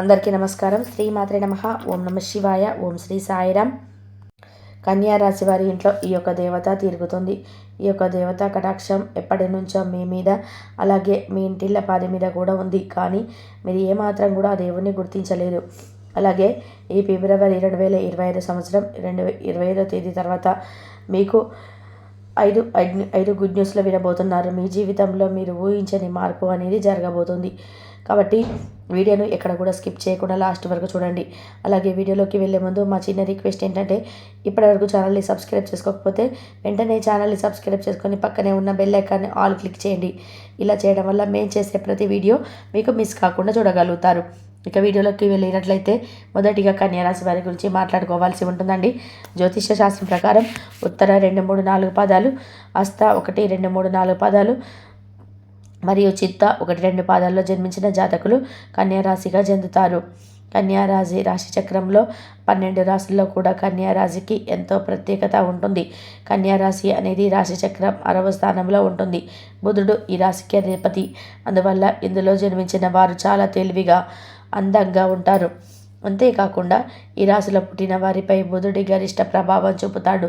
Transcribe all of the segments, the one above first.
అందరికీ నమస్కారం. శ్రీమాత్రే నమః. ఓం నమ శివాయ. ఓం శ్రీ సాయిరామ్. కన్యా రాశి వారి ఇంట్లో ఈ యొక్క దేవత తిరుగుతుంది. ఈ యొక్క దేవత కటాక్షం ఎప్పటి నుంచో మీ మీద, అలాగే మీ ఇంటిళ్ళ పాది మీద కూడా ఉంది. కానీ మీరు ఏమాత్రం కూడా ఆ దేవుణ్ణి గుర్తించలేదు. అలాగే ఈ ఫిబ్రవరి 2025 సంవత్సరం 25వ తేదీ తర్వాత మీకు ఐదు గుడ్ న్యూస్లో వినబోతున్నారు. మీ జీవితంలో మీరు ఊహించని మార్పు అనేది జరగబోతుంది. కాబట్టి వీడియోను ఎక్కడ కూడా స్కిప్ చేయకుండా లాస్ట్ వరకు చూడండి. అలాగే వీడియోలోకి వెళ్ళే ముందు మా చిన్న రిక్వెస్ట్ ఏంటంటే, ఇప్పటివరకు ఛానల్ని సబ్స్క్రైబ్ చేసుకోకపోతే వెంటనే ఛానల్ని సబ్స్క్రైబ్ చేసుకొని పక్కనే ఉన్న బెల్ ఐకాన్ని ఆల్ క్లిక్ చేయండి. ఇలా చేయడం వల్ల మేము చేసే ప్రతి వీడియో మీకు మిస్ కాకుండా చూడగలుగుతారు. ఇక వీడియోలోకి వెళ్ళినట్లయితే మొదటిగా కన్యా రాశి వారి గురించి మాట్లాడుకోవాల్సి ఉంటుందండి. జ్యోతిష్య శాస్త్రం ప్రకారం ఉత్తర 2, 3, 4 పాదాలు, హస్త 1, 2, 3, 4 పాదాలు మరియు చిత్త 1, 2 పాదాల్లో జన్మించిన జాతకులు కన్యా రాశిగా చెందుతారు. కన్యా రాశి చక్రంలో 12 రాశుల్లో కూడా కన్యా రాశికి ఎంతో ప్రత్యేకత ఉంటుంది. కన్యా రాశి అనేది రాశి చక్రం 6వ స్థానంలో ఉంటుంది. బుధుడు ఈ రాశికి అధిపతి. అందువల్ల ఇందులో జన్మించిన వారు చాలా తెలివిగా, అందంగా ఉంటారు. అంతేకాకుండా ఈ రాశిలో పుట్టిన వారిపై బుధుడి గరిష్ట ప్రభావం చూపుతాడు.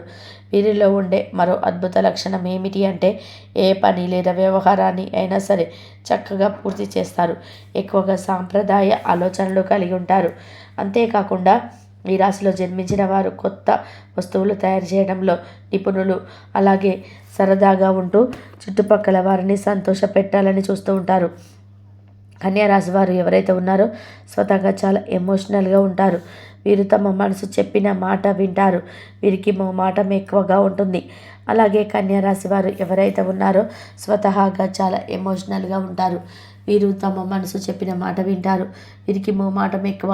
వీరిలో ఉండే మరో అద్భుత లక్షణం ఏమిటి అంటే, ఏ పని లేదా వ్యవహారాన్ని అయినా సరే చక్కగా పూర్తి చేస్తారు. ఎక్కువగా సాంప్రదాయ ఆలోచనలు కలిగి ఉంటారు. అంతేకాకుండా ఈ రాశిలో జన్మించిన వారు కొత్త వస్తువులు తయారు చేయడంలో నిపుణులు. అలాగే సరదాగా ఉంటూ చుట్టుపక్కల వారిని సంతోషపెట్టాలని చూస్తూ ఉంటారు. కన్యా రాశి వారు ఎవరైతే ఉన్నారో స్వతహాగా చాలా ఎమోషనల్గా ఉంటారు. వీరు తమ మనసు చెప్పిన మాట వింటారు. వీరికి మొహమాటం ఎక్కువగా ఉంటుంది. అలాగే కన్యా రాశి వారు ఎవరైతే ఉన్నారో స్వతహాగా చాలా ఎమోషనల్గా ఉంటారు. వీరు తమ మనసు చెప్పిన మాట వింటారు. వీరికి మొహమాటం ఎక్కువ.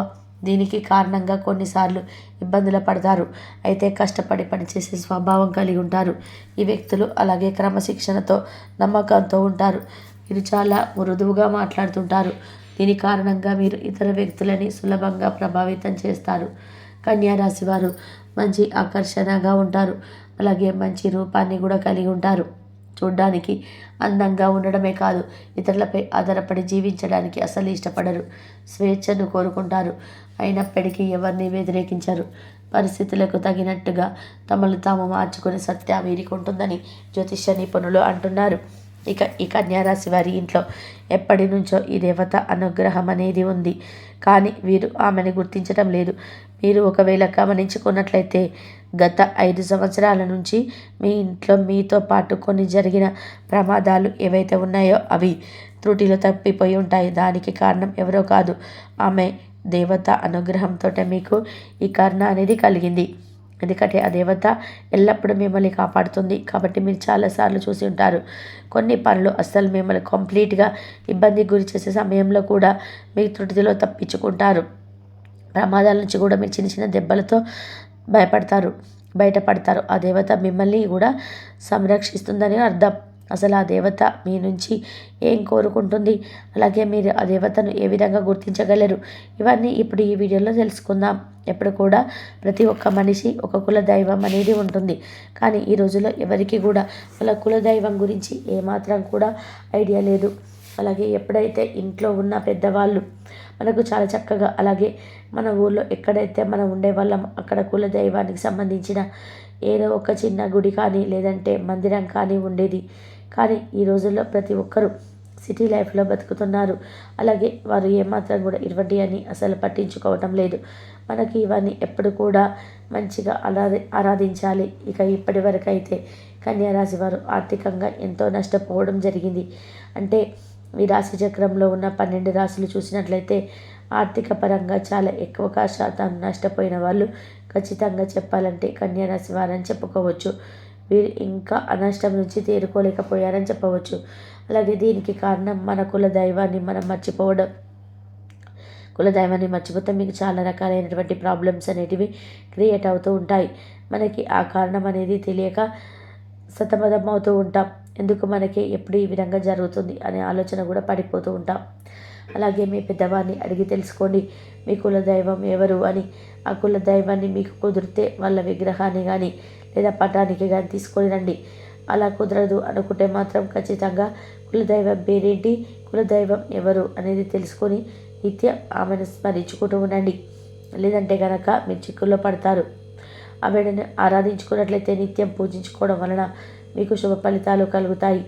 దీనికి కారణంగా కొన్నిసార్లు ఇబ్బందులు పడతారు. అయితే కష్టపడి పనిచేసే స్వభావం కలిగి ఉంటారు. ఈ వ్యక్తులు అలాగే క్రమశిక్షణతో, నమ్మకంతో ఉంటారు. వీరు చాలా మృదువుగా మాట్లాడుతుంటారు. దీని కారణంగా మీరు ఇతర వ్యక్తులని సులభంగా ప్రభావితం చేస్తారు. కన్యా రాశి వారు మంచి ఆకర్షణగా ఉంటారు. అలాగే మంచి రూపాన్ని కూడా కలిగి ఉంటారు. చూడ్డానికి అందంగా ఉండడమే కాదు, ఇతరులపై ఆధారపడి జీవించడానికి అసలు ఇష్టపడరు. స్వేచ్ఛను కోరుకుంటారు. అయినప్పటికీ ఎవరిని వ్యతిరేకించరు. పరిస్థితులకు తగినట్టుగా తమను తాము మార్చుకునే సత్తా వీరికి ఉంటుందని జ్యోతిష్య నిపుణులు అంటున్నారు. ఇక ఈ కన్యా రాశి వారి ఇంట్లో ఎప్పటి నుంచో ఈ దేవత అనుగ్రహం అనేది ఉంది. కానీ వీరు ఆమెను గుర్తించడం లేదు. మీరు ఒకవేళ గమనించుకున్నట్లయితే గత 5 సంవత్సరాల నుంచి మీ ఇంట్లో మీతో పాటు కొన్ని జరిగిన ప్రమాదాలు ఏవైతే ఉన్నాయో అవి త్రుటిలో తప్పిపోయి ఉంటాయి. దానికి కారణం ఎవరో కాదు, ఆమె దేవత అనుగ్రహంతో మీకు ఈ కరుణ అనేది కలిగింది. ఎందుకంటే ఆ దేవత ఎల్లప్పుడూ మిమ్మల్ని కాపాడుతుంది. కాబట్టి మీరు చాలాసార్లు చూసి ఉంటారు. కొన్ని పనులు అస్సలు మిమ్మల్ని కంప్లీట్గా ఇబ్బందికి గురి చేసే సమయంలో కూడా మీరు త్రుటిలో తప్పించుకుంటారు. ప్రమాదాల నుంచి కూడా మీరు చిన్న చిన్న దెబ్బలతో బయటపడతారు. ఆ దేవత మిమ్మల్ని కూడా సంరక్షిస్తుందని అర్థం. అసలు ఆ దేవత మీ నుంచి ఏం కోరుకుంటుంది, అలాగే మీరు ఆ దేవతను ఏ విధంగా గుర్తించగలరు, ఇవన్నీ ఇప్పుడు ఈ వీడియోలో తెలుసుకుందాం. ఎప్పుడు కూడా ప్రతి ఒక్క మనిషి ఒక కులదైవం అనేది ఉంటుంది. కానీ ఈ రోజుల్లో ఎవరికి కూడా వాళ్ళ కులదైవం గురించి ఏమాత్రం కూడా ఐడియా లేదు. అలాగే ఎప్పుడైతే ఇంట్లో ఉన్న పెద్దవాళ్ళు మనకు చాలా చక్కగా, అలాగే మన ఊళ్ళో ఎక్కడైతే మనం ఉండేవాళ్ళం అక్కడ కులదైవానికి సంబంధించిన ఏదో ఒక చిన్న గుడి కానీ లేదంటే మందిరం కానీ ఉండేది. కానీ ఈ రోజుల్లో ప్రతి ఒక్కరూ సిటీ లైఫ్లో బతుకుతున్నారు. అలాగే వారు ఏమాత్రం కూడా ఇటువంటి అని అసలు పట్టించుకోవటం లేదు. మనకి ఇవన్నీ ఎప్పుడు కూడా మంచిగా ఆరాధించాలి. ఇక ఇప్పటి వరకు అయితే కన్యా రాశి వారు ఆర్థికంగా ఎంతో నష్టపోవడం జరిగింది. అంటే ఈ రాశి చక్రంలో ఉన్న 12 రాశులు చూసినట్లయితే ఆర్థిక పరంగా చాలా ఎక్కువగా శాతం నష్టపోయిన వాళ్ళు ఖచ్చితంగా చెప్పాలంటే కన్యా రాశి వారని చెప్పుకోవచ్చు. వీరు ఇంకా ఆ నష్టం నుంచి తేరుకోలేకపోయారని చెప్పవచ్చు. అలాగే దీనికి కారణం మన కులదైవాన్ని మనం మర్చిపోవడం. కులదైవాన్ని మర్చిపోతే మీకు చాలా రకాలైనటువంటి ప్రాబ్లమ్స్ అనేటివి క్రియేట్ అవుతూ ఉంటాయి. మనకి ఆ కారణం అనేది తెలియక సతమతం అవుతూ ఉంటాం. ఎందుకు మనకి ఎప్పుడు ఈ విధంగా జరుగుతుంది అనే ఆలోచన కూడా పడిపోతూ ఉంటాం. అలాగే మీ పెద్దవారిని అడిగి తెలుసుకోండి మీ కులదైవం ఎవరు అని. ఆ కులదైవాన్ని మీకు కుదిరితే వాళ్ళ విగ్రహాన్ని కానీ లేదా పటానికి కానీ తీసుకొని రండి. అలా కుదరదు అనుకుంటే మాత్రం ఖచ్చితంగా కులదైవం పేరేంటి, కులదైవం ఎవరు అనేది తెలుసుకొని నిత్యం ఆమెను స్మరించుకుంటూ ఉండండి. లేదంటే కనుక మీరు చిక్కుల్లో పడతారు. ఆమెను ఆరాధించుకున్నట్లయితే నిత్యం పూజించుకోవడం వలన మీకు శుభ ఫలితాలు కలుగుతాయి.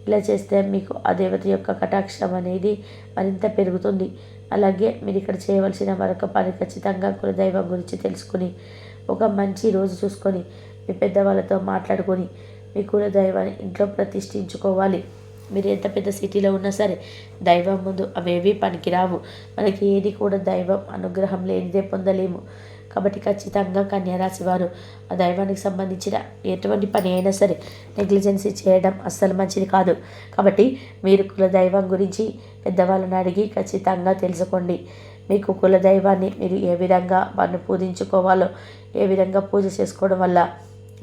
ఇలా చేస్తే మీకు ఆ దేవత యొక్క కటాక్షం అనేది మరింత పెరుగుతుంది. అలాగే మీరు ఇక్కడ చేయవలసిన మరొక పని, ఖచ్చితంగా కులదైవం గురించి తెలుసుకుని ఒక మంచి రోజు చూసుకొని మీ పెద్దవాళ్ళతో మాట్లాడుకొని మీ కులదైవాన్ని ఇంట్లో ప్రతిష్ఠించుకోవాలి. మీరు ఎంత పెద్ద సిటీలో ఉన్నా సరే దైవం ముందు అవేవి పనికిరావు. మనకి ఏది కూడా దైవం అనుగ్రహం లేనిదే పొందలేము. కాబట్టి ఖచ్చితంగా కన్యారాశి వారు ఆ దైవానికి సంబంధించిన ఎటువంటి పని అయినా సరే నెగ్లిజెన్సీ చేయడం అస్సలు మంచిది కాదు. కాబట్టి మీరు కులదైవం గురించి పెద్దవాళ్ళని అడిగి ఖచ్చితంగా తెలుసుకోండి. మీకు కులదైవాన్ని మీరు ఏ విధంగా వారిని పూజించుకోవాలో, ఏ విధంగా పూజ చేసుకోవడం వల్ల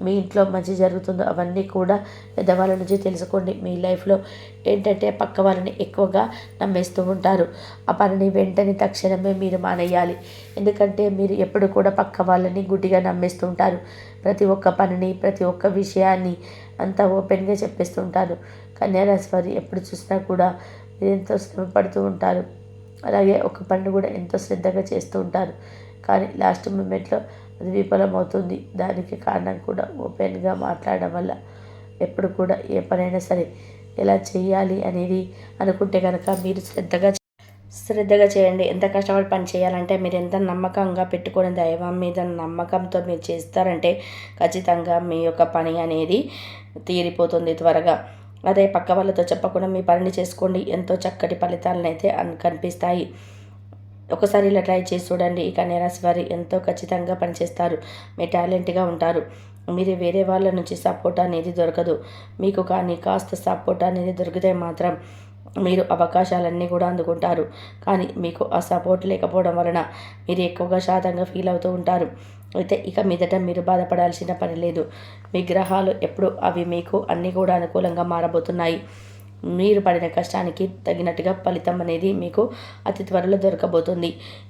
మీ ఇంట్లో మంచి జరుగుతుందో అవన్నీ కూడా పెద్దవాళ్ళ నుంచి తెలుసుకోండి. మీ లైఫ్లో ఏంటంటే పక్క వాళ్ళని ఎక్కువగా నమ్మేస్తూ ఉంటారు. ఆ పనిని వెంటనే తక్షణమే మీరు మానేయాలి. ఎందుకంటే మీరు ఎప్పుడు కూడా పక్క వాళ్ళని గుడ్డిగా నమ్మేస్తూ ఉంటారు. ప్రతి ఒక్క పనిని, ప్రతి ఒక్క విషయాన్ని అంతా ఓపెన్గా చెప్పేస్తూ ఉంటారు. కన్యారాశి వారు ఎప్పుడు చూసినా కూడా మీరు ఎంతో శ్రమ పడుతూ ఉంటారు. అలాగే ఒక పనిని కూడా ఎంతో శ్రద్ధగా చేస్తూ ఉంటారు. కానీ లాస్ట్ మూమెంట్లో అది విఫలమవుతుంది. దానికి కారణం కూడా ఓపెన్గా మాట్లాడడం వల్ల. ఎప్పుడు కూడా ఏ పనైనా సరే ఎలా చేయాలి అనేది అనుకుంటే కనుక మీరు శ్రద్ధగా చేయండి. ఎంత కష్టపడి పని చేయాలంటే మీరు ఎంత నమ్మకంగా పెట్టుకుని దైవం మీద నమ్మకంతో మీరు చేస్తారంటే ఖచ్చితంగా మీ యొక్క పని అనేది తీరిపోతుంది త్వరగా. అదే పక్క వాళ్ళతో చెప్పకుండా మీ పనిని చేసుకోండి. ఎంతో చక్కటి ఫలితాలను అయితే కనిపిస్తాయి. ఒకసారి ఇలా ట్రై చేసి చూడండి. ఈ కన్యారాశి వారు ఎంతో ఖచ్చితంగా పనిచేస్తారు. మీరు టాలెంట్గా ఉంటారు. మీరు వేరే వాళ్ళ నుంచి సపోర్ట్ అనేది దొరకదు. మీకు కానీ కాస్త సపోర్ట్ అనేది దొరికితే మాత్రం మీరు అవకాశాలన్నీ కూడా అందుకుంటారు. కానీ మీకు ఆ సపోర్ట్ లేకపోవడం వలన మీరు ఎక్కువగా శాతంగా ఫీల్ అవుతూ ఉంటారు. అయితే ఇక మీదట మీరు బాధపడాల్సిన పని లేదు. మీ గ్రహాలు ఎప్పుడు అవి మీకు అన్నీ కూడా అనుకూలంగా మారబోతున్నాయి. మీరు పడిన కష్టానికి తగినట్టుగా ఫలితం అనేది మీకు అతి త్వరలో దొరకబోతుంది.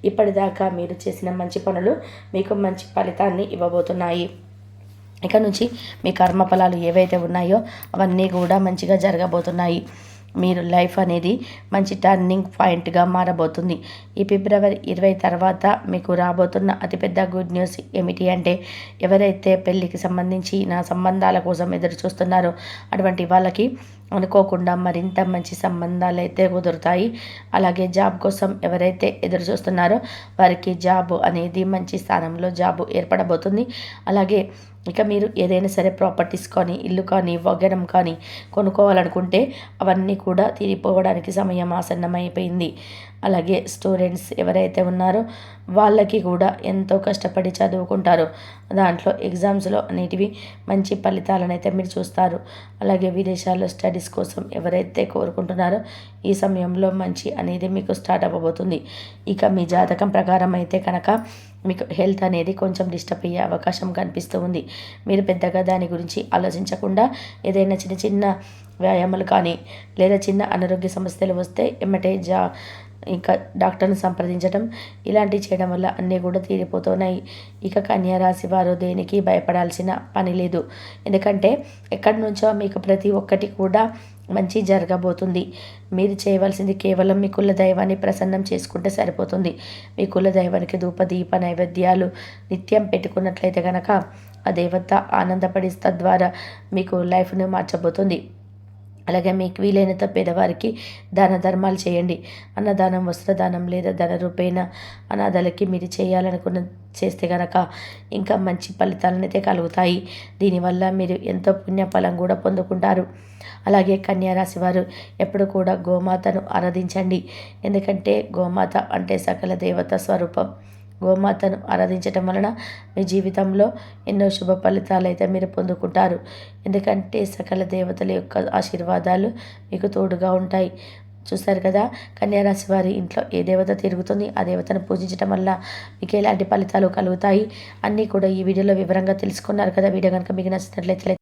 ఇప్పటిదాకా మీరు చేసిన మంచి పనులు మీకు మంచి ఫలితాన్ని ఇవ్వబోతున్నాయి. ఇక నుంచి మీ కర్మఫలాలు ఏవైతే ఉన్నాయో అవన్నీ కూడా మంచిగా జరగబోతున్నాయి. మీరు లైఫ్ అనేది మంచి టర్నింగ్ పాయింట్గా మారబోతుంది. ఈ ఫిబ్రవరి 20 తర్వాత మీకు రాబోతున్న అతిపెద్ద గుడ్ న్యూస్ ఏమిటి అంటే, ఎవరైతే పెళ్ళికి సంబంధించి నా సంబంధాల కోసం ఎదురు చూస్తున్నారో అటువంటి వాళ్ళకి అనుకోకుండా మరింత మంచి సంబంధాలు అయితే కుదురుతాయి. అలాగే జాబ్ కోసం ఎవరైతే ఎదురు చూస్తున్నారో వారికి జాబ్ అనేది మంచి స్థానంలో జాబ్ ఏర్పడబోతుంది. అలాగే ఇక మీరు ఏదైనా సరే ప్రాపర్టీస్ కానీ, ఇల్లు కానీ, వాహనం కానీ కొనుక్కోవాలనుకుంటే అవన్నీ కూడా తీరిపోవడానికి సమయం ఆసన్నమైపోయింది. అలాగే స్టూడెంట్స్ ఎవరైతే ఉన్నారో వాళ్ళకి కూడా ఎంతో కష్టపడి చదువుకుంటారు. దాంట్లో ఎగ్జామ్స్లో అనేటివి మంచి ఫలితాలను అయితే మీరు చూస్తారు. అలాగే విదేశాల్లో స్టడీస్ కోసం ఎవరైతే కోరుకుంటున్నారో ఈ సమయంలో మంచి అనేది మీకు స్టార్ట్ అవ్వబోతుంది. ఇక మీ జాతకం ప్రకారం అయితే కనుక మీకు హెల్త్ అనేది కొంచెం డిస్టర్బ్ అయ్యే అవకాశం కనిపిస్తూ ఉంది. మీరు పెద్దగా దాని గురించి ఆలోచించకుండా ఏదైనా చిన్న చిన్న వ్యాయామాలు కానీ లేదా చిన్న అనారోగ్య సమస్యలు వస్తే ఎమ్మటే ఇంకా డాక్టర్ని సంప్రదించడం ఇలాంటివి చేయడం వల్ల అన్నీ కూడా తీరిపోతున్నాయి. ఇక కన్యారాశి వారు దేనికి భయపడాల్సిన పని లేదు. ఎందుకంటే ఎక్కడి నుంచో మీకు ప్రతి ఒక్కటి కూడా మంచి జరగబోతుంది. మీరు చేయవలసింది కేవలం మీ కుల దైవాన్ని ప్రసన్నం చేసుకుంటే సరిపోతుంది. మీ కుల దైవానికి ధూపదీప నైవేద్యాలు నిత్యం పెట్టుకున్నట్లయితే కనుక ఆ దేవత ఆనందపడి తద్వారా మీకు లైఫ్ను మార్చబోతుంది. అలాగే మీకు వీలైనంత పేదవారికి దాన ధర్మాలు చేయండి. అన్నదానం, వస్త్రదానం లేదా ధన రూపేణ అనాథలకి మీరు చేయాలనుకున్న చేస్తే కనుక ఇంకా మంచి ఫలితాలను అయితే కలుగుతాయి. దీనివల్ల మీరు ఎంతో పుణ్యఫలం కూడా పొందుకుంటారు. అలాగే కన్యారాశి వారు ఎప్పుడు కూడా గోమాతను ఆరాధించండి. ఎందుకంటే గోమాత అంటే సకల దేవత స్వరూపం. గోమాతను ఆరాధించటం వలన మీ జీవితంలో ఎన్నో శుభ ఫలితాలు అయితే మీరు పొందుకుంటారు. ఎందుకంటే సకల దేవతల యొక్క ఆశీర్వాదాలు మీకు తోడుగా ఉంటాయి. చూస్తారు కదా, కన్యారాశి వారి ఇంట్లో ఏ దేవత తిరుగుతుంది, ఆ దేవతను పూజించడం వల్ల మీకు ఎలాంటి ఫలితాలు కలుగుతాయి అన్నీ కూడా ఈ వీడియోలో వివరంగా తెలుసుకున్నారు కదా. వీడియో కనుక మీకు నచ్చినట్లయితే